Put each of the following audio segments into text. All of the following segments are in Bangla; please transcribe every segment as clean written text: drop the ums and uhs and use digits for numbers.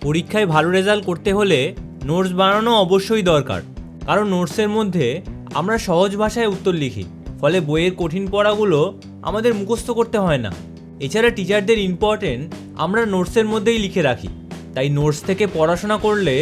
পরীক্ষায় ভালো রেজাল্ট করতে হলে নোটস বানানো অবশ্যই দরকার, কারণ নোটসের মধ্যে আমরা সহজ ভাষায় উত্তর লিখি, ফলে বইয়ের কঠিন পড়াগুলো আমাদের মুখস্থ করতে হয় না। এছাড়া টিচারদের ইম্পর্টেন্ট আমরা নোটসের মধ্যেই লিখে রাখি, তাই নোটস থেকে পড়াশোনা করলে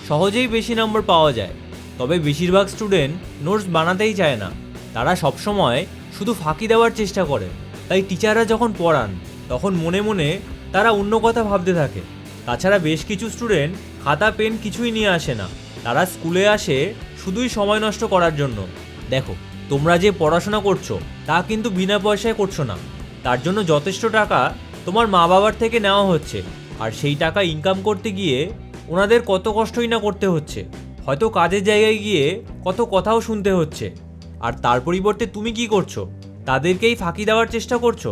সহজেই বেশি নম্বর পাওয়া যায়। তবে বেশিরভাগ স্টুডেন্ট নোটস বানাতেই চায় না, তারা সবসময় শুধু ফাঁকি দেওয়ার চেষ্টা করে। তাই টিচাররা যখন পড়ান তখন মনে মনে তারা অন্য কথা ভাবতে থাকে। তাছাড়া বেশ কিছু স্টুডেন্ট খাতা পেন কিছুই নিয়ে আসে না, তারা স্কুলে আসে শুধুই সময় নষ্ট করার জন্য। দেখো, তোমরা যে পড়াশোনা করছো তা কিন্তু বিনা পয়সায় করছো না, তার জন্য যথেষ্ট টাকা তোমার মা বাবার থেকে নেওয়া হচ্ছে, আর সেই টাকা ইনকাম করতে গিয়ে ওনাদের কত কষ্টই না করতে হচ্ছে। হয়তো কাজের জায়গায় গিয়ে কত কথাও শুনতে হচ্ছে, আর তার পরিবর্তে তুমি কি করছো? তাদেরকেই ফাঁকি দেওয়ার চেষ্টা করছো।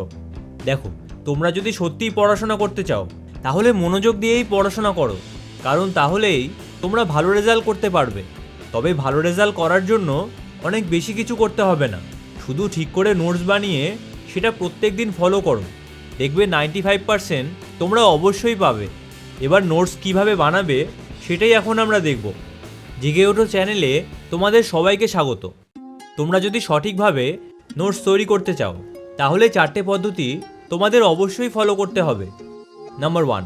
দেখো, তোমরা যদি সত্যিই পড়াশোনা করতে চাও তাহলে মনোযোগ দিয়েই পড়াশোনা করো, কারণ তাহলেই তোমরা ভালো রেজাল্ট করতে পারবে। তবে ভালো রেজাল্ট করার জন্য অনেক বেশি কিছু করতে হবে না, শুধু ঠিক করে নোটস বানিয়ে সেটা প্রত্যেক দিন ফলো করো, দেখবে 95% তোমরা অবশ্যই পাবে। এবার নোটস কিভাবে বানাবে সেটাই এখন আমরা দেখব। জেগে ওঠো চ্যানেলে তোমাদের সবাইকে স্বাগত। তোমরা যদি সঠিকভাবে নোটস তৈরি করতে চাও তাহলে 4টে পদ্ধতি তোমাদের অবশ্যই ফলো করতে হবে। নাম্বার 1,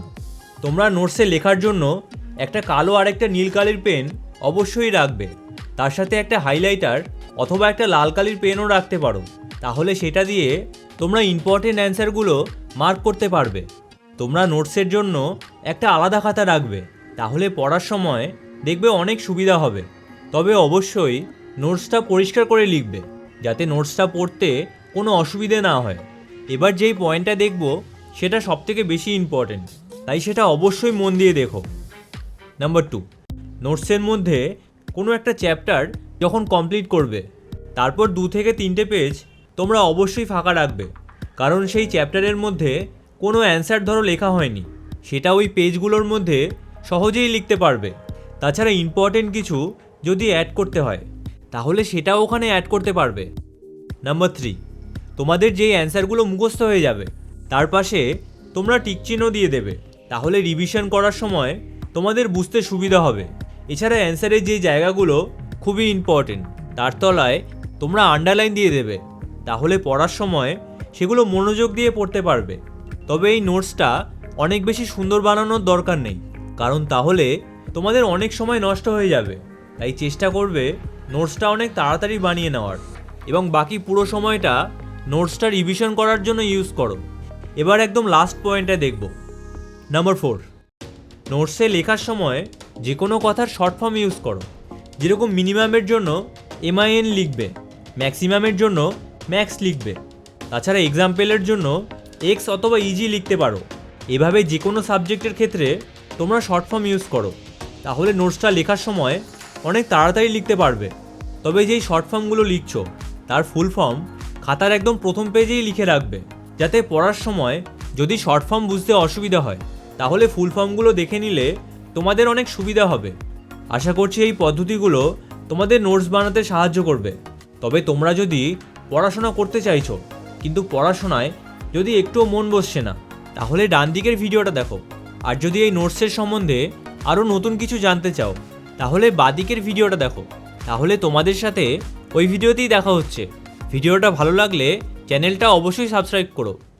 তোমরা নোটসে লেখার জন্য একটা কালো আর একটা নীল কালির পেন অবশ্যই রাখবে, তার সাথে একটা হাইলাইটার অথবা একটা লাল কালির পেনও রাখতে পারো, তাহলে সেটা দিয়ে তোমরা ইম্পর্টেন্ট অ্যান্সারগুলো মার্ক করতে পারবে। তোমরা নোটসের জন্য একটা আলাদা খাতা রাখবে, তাহলে পড়ার সময় দেখবে অনেক সুবিধা হবে। তবে অবশ্যই নোটসটা পরিষ্কার করে লিখবে, যাতে নোটসটা পড়তে কোনো অসুবিধে না হয়। এবার যেই পয়েন্টটা দেখব সেটা সবথেকে বেশি ইম্পর্টেন্ট, তাই সেটা অবশ্যই মন দিয়ে দেখো। নাম্বার 2, নোটসের মধ্যে কোনো একটা চ্যাপ্টার যখন কমপ্লিট করবে তারপর 2 থেকে 3টে পেজ তোমরা অবশ্যই ফাঁকা রাখবে, কারণ সেই চ্যাপ্টারের মধ্যে কোনো অ্যান্সার ধরো লেখা হয়নি, সেটা ওই পেজগুলোর মধ্যে সহজেই লিখতে পারবে। তাছাড়া ইম্পর্টেন্ট কিছু যদি অ্যাড করতে হয় তাহলে সেটাও ওখানে অ্যাড করতে পারবে। নাম্বার 3, তোমাদের যেই অ্যান্সারগুলো মুখস্থ হয়ে যাবে তার পাশে তোমরা টিকচিহ্ন দিয়ে দেবে, তাহলে রিভিশন করার সময় তোমাদের বুঝতে সুবিধা হবে। এছাড়া অ্যান্সারের যে জায়গাগুলো খুবই ইম্পর্টেন্ট তার তলায় তোমরা আন্ডারলাইন দিয়ে দেবে, তাহলে পড়ার সময় সেগুলো মনোযোগ দিয়ে পড়তে পারবে। তবে এই নোটসটা অনেক বেশি সুন্দর বানানোর দরকার নেই, কারণ তাহলে তোমাদের অনেক সময় নষ্ট হয়ে যাবে। তাই চেষ্টা করবে নোটসটা অনেক তাড়াতাড়ি বানিয়ে নেওয়ার, এবং বাকি পুরো সময়টা নোটসটা রিভিশন করার জন্য ইউজ করো। এবার একদম লাস্ট পয়েন্টটা দেখব। নাম্বার 4, নোটসে লেখার সময় যে কোনো কথার শর্ট ফর্ম ইউজ করো, যেরকম মিনিমামের জন্য MIN লিখবে, ম্যাক্সিমামের জন্য ম্যাক্স লিখবে। তাছাড়া এক্সাম্পলের জন্য এক্স অথবা ইজি লিখতে পারো। এভাবে যে কোনো সাবজেক্টের ক্ষেত্রে তোমরা শর্ট ফর্ম ইউজ করো, তাহলে নোটসটা লেখার সময় অনেক তাড়াতাড়ি লিখতে পারবে। তবে যেই শর্ট ফর্মগুলো লিখছো তার ফুল ফর্ম খাতার একদম প্রথম পেজেই লিখে রাখবে, যাতে পড়ার সময় যদি শর্ট ফর্ম বুঝতে অসুবিধা হয় তাহলে ফুল ফর্মগুলো দেখে নিলে তোমাদের অনেক সুবিধা হবে। আশা করছি এই পদ্ধতিগুলো তোমাদের নোটস বানাতে সাহায্য করবে। তবে তোমরা যদি পড়াশোনা করতে চাইছো কিন্তু পড়াশোনায় যদি একটুও মন বসছে না, তাহলে ডান দিকের ভিডিওটা দেখো। আর যদি এই নোটসের সম্বন্ধে আরও নতুন কিছু জানতে চাও তাহলে বাঁদিকের ভিডিওটা দেখো, তাহলে তোমাদের সাথে ওই ভিডিওতেই দেখা হচ্ছে। ভিডিওটা ভালো লাগলে চ্যানেলটা অবশ্যই সাবস্ক্রাইব করো।